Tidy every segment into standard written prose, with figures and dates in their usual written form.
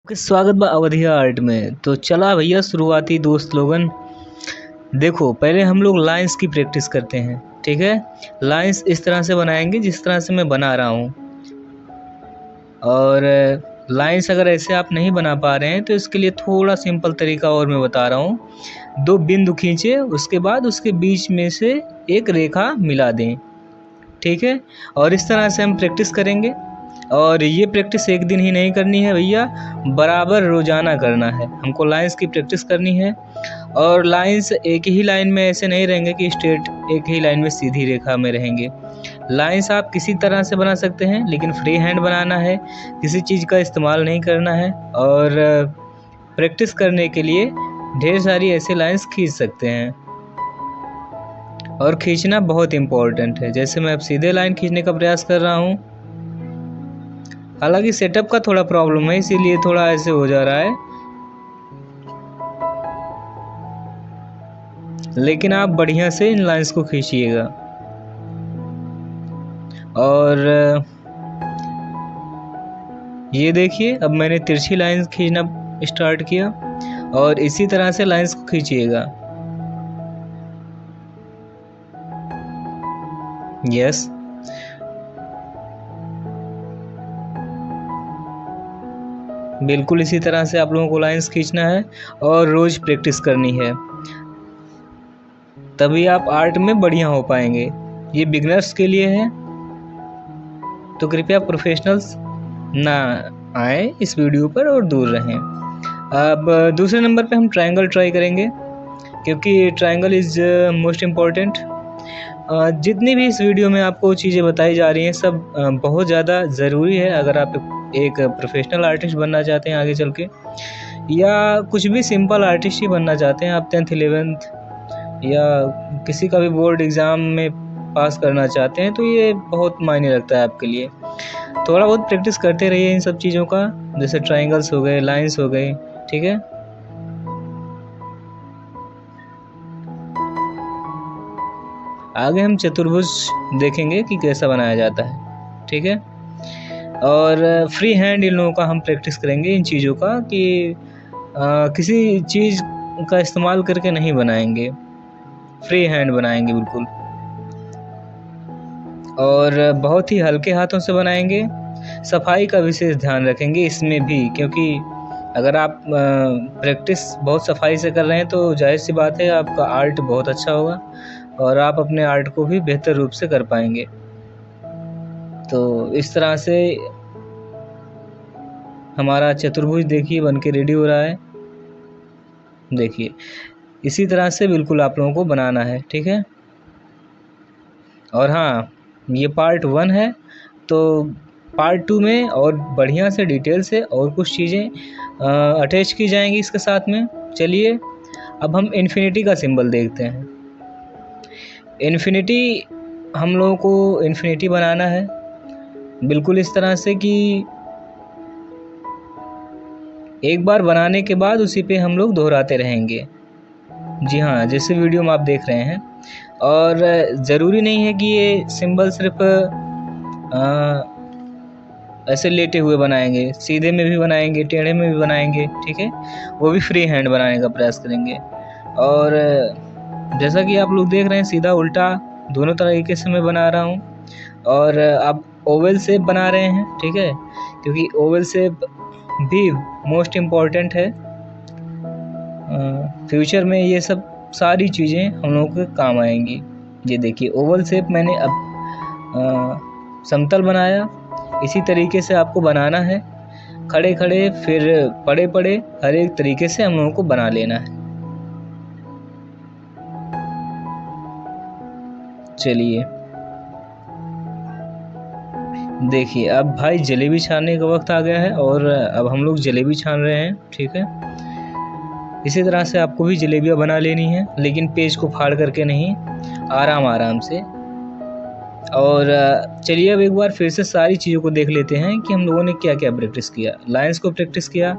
स्वागत बा अवधिया आर्ट में। तो चला भैया शुरुआती दोस्त लोगन, देखो पहले हम लोग लाइंस की प्रैक्टिस करते हैं। ठीक है, लाइंस इस तरह से बनाएंगे जिस तरह से मैं बना रहा हूँ। और लाइंस अगर ऐसे आप नहीं बना पा रहे हैं तो इसके लिए थोड़ा सिंपल तरीका और मैं बता रहा हूँ। 2 बिंदु खींचे, उसके बाद उसके बीच में से एक रेखा मिला दें। ठीक है, और इस तरह से हम प्रैक्टिस करेंगे। और ये प्रैक्टिस एक दिन ही नहीं करनी है भैया, बराबर रोज़ाना करना है। हमको लाइंस की प्रैक्टिस करनी है। और लाइंस एक ही लाइन में ऐसे नहीं रहेंगे कि स्ट्रेट एक ही लाइन में सीधी रेखा में रहेंगे। लाइंस आप किसी तरह से बना सकते हैं, लेकिन फ्री हैंड बनाना है, किसी चीज़ का इस्तेमाल नहीं करना है। और प्रैक्टिस करने के लिए ढेर सारी ऐसे लाइंस खींच सकते हैं। और खींचना बहुत इम्पोर्टेंट है। जैसे मैं अब सीधे लाइन खींचने का प्रयास कर रहा हूँ, हालांकि सेटअप का थोड़ा प्रॉब्लम है, इसीलिए थोड़ा ऐसे हो जा रहा है। लेकिन आप बढ़िया से इन लाइंस को खींचिएगा। और ये देखिए, अब मैंने तिरछी लाइंस खींचना स्टार्ट किया और इसी तरह से लाइंस को खींचिएगा। यस, बिल्कुल इसी तरह से आप लोगों को लाइंस खींचना है और रोज़ प्रैक्टिस करनी है, तभी आप आर्ट में बढ़िया हो पाएंगे। ये बिगनर्स के लिए है, तो कृपया प्रोफेशनल्स ना आए इस वीडियो पर और दूर रहें। अब दूसरे नंबर पे हम ट्रायंगल ट्राई करेंगे, क्योंकि ट्रायंगल इज़ मोस्ट इम्पॉर्टेंट। जितनी भी इस वीडियो में आपको चीज़ें बताई जा रही हैं सब बहुत ज़्यादा ज़रूरी है अगर आप एक प्रोफेशनल आर्टिस्ट बनना चाहते हैं आगे चल के, या कुछ भी सिंपल आर्टिस्ट ही बनना चाहते हैं आप 10th 11th या किसी का भी बोर्ड एग्ज़ाम में पास करना चाहते हैं, तो ये बहुत मायने रखता है आपके लिए। थोड़ा बहुत प्रैक्टिस करते रहिए इन सब चीज़ों का, जैसे ट्रायंगल्स हो गए, लाइंस हो गए। ठीक है, आगे हम चतुर्भुज देखेंगे कि कैसा बनाया जाता है। ठीक है, और फ्री हैंड इन लोगों का हम प्रैक्टिस करेंगे, इन चीज़ों का कि किसी चीज़ का इस्तेमाल करके नहीं बनाएंगे, फ्री हैंड बनाएंगे बिल्कुल। और बहुत ही हल्के हाथों से बनाएंगे। सफाई का विशेष ध्यान रखेंगे इसमें भी, क्योंकि अगर आप प्रैक्टिस बहुत सफाई से कर रहे हैं तो जाहिर सी बात है आपका आर्ट बहुत अच्छा होगा और आप अपने आर्ट को भी बेहतर रूप से कर पाएंगे। तो इस तरह से हमारा चतुर्भुज देखिए बन के रेडी हो रहा है। देखिए, इसी तरह से बिल्कुल आप लोगों को बनाना है। ठीक है, और हाँ, ये पार्ट 1 है, तो पार्ट 2 में और बढ़िया से डिटेल से और कुछ चीज़ें अटैच की जाएंगी इसके साथ में। चलिए अब हम इन्फिनिटी का सिंबल देखते हैं। इन्फिनिटी, हम लोगों को इन्फिनिटी बनाना है बिल्कुल इस तरह से कि एक बार बनाने के बाद उसी पे हम लोग दोहराते रहेंगे। जी हाँ, जैसे वीडियो में आप देख रहे हैं। और ज़रूरी नहीं है कि ये सिंबल सिर्फ ऐसे लेटे हुए बनाएंगे, सीधे में भी बनाएंगे, टेढ़े में भी बनाएंगे। ठीक है, वो भी फ्री हैंड बनाने का प्रयास करेंगे। और जैसा कि आप लोग देख रहे हैं, सीधा उल्टा दोनों तरीके से मैं बना रहा हूँ। और आप ओवल शेप बना रहे हैं। ठीक है, क्योंकि ओवल शेप भी मोस्ट इम्पॉर्टेंट है। फ्यूचर में ये सब सारी चीज़ें हम लोगों के काम आएंगी। ये देखिए, ओवल शेप मैंने अब समतल बनाया, इसी तरीके से आपको बनाना है। खड़े खड़े फिर पड़े पड़े, हर एक तरीके से हम लोगों को बना लेना है। चलिए देखिए, अब भाई जलेबी छानने का वक्त आ गया है और अब हम लोग जलेबी छान रहे हैं। ठीक है, इसी तरह से आपको भी जलेबियाँ बना लेनी है, लेकिन पेज को फाड़ करके नहीं, आराम आराम से। और चलिए अब एक बार फिर से सारी चीज़ों को देख लेते हैं कि हम लोगों ने क्या क्या प्रैक्टिस किया। लाइंस को प्रैक्टिस किया,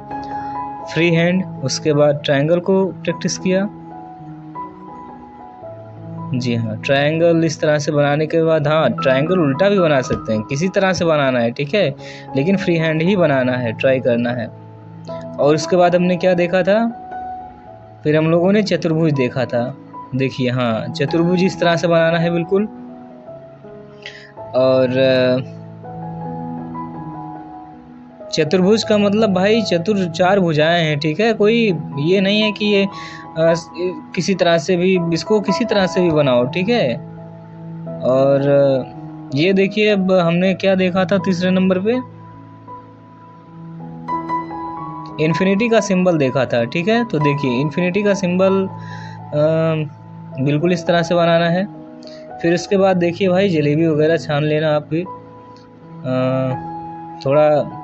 फ्री हैंड, उसके बाद ट्रायंगल को प्रैक्टिस किया। जी हाँ, ट्रायंगल इस तरह से बनाने के बाद, हाँ, ट्रायंगल उल्टा भी बना सकते हैं, किसी तरह से बनाना है। ठीक है, लेकिन फ्री हैंड ही बनाना है, ट्राई करना है। और उसके बाद हमने क्या देखा था, फिर हम लोगों ने चतुर्भुज देखा था। देखिए हाँ, चतुर्भुज इस तरह से बनाना है बिल्कुल। और चतुर्भुज का मतलब भाई चार भुजाएं हैं, ठीक है। कोई ये नहीं है कि ये किसी तरह से भी, इसको किसी तरह से भी बनाओ, ठीक है। और ये देखिए, अब हमने क्या देखा था तीसरे नंबर पे, इन्फिनिटी का सिंबल देखा था, ठीक है। तो देखिए इन्फिनिटी का सिंबल बिल्कुल इस तरह से बनाना है। फिर उसके बाद देखिए भाई, जलेबी वगैरह छान लेना आप भी। थोड़ा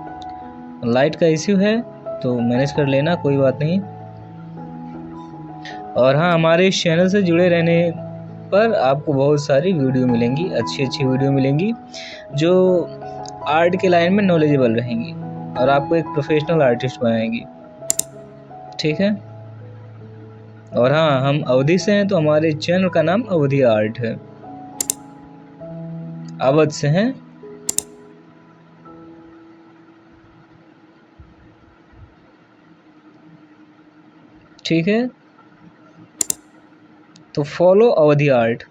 लाइट का इश्यू है तो मैनेज कर लेना, कोई बात नहीं। और हाँ, हमारे इस चैनल से जुड़े रहने पर आपको बहुत सारी वीडियो मिलेंगी, अच्छी अच्छी वीडियो मिलेंगी जो आर्ट के लाइन में नॉलेजेबल रहेंगी और आपको एक प्रोफेशनल आर्टिस्ट बनाएंगी, ठीक है। और हाँ, हम अवधि से हैं तो हमारे चैनल का नाम अवधि आर्ट है, अवध से हैं। ठीक है, तो फॉलो अवधि आर्ट।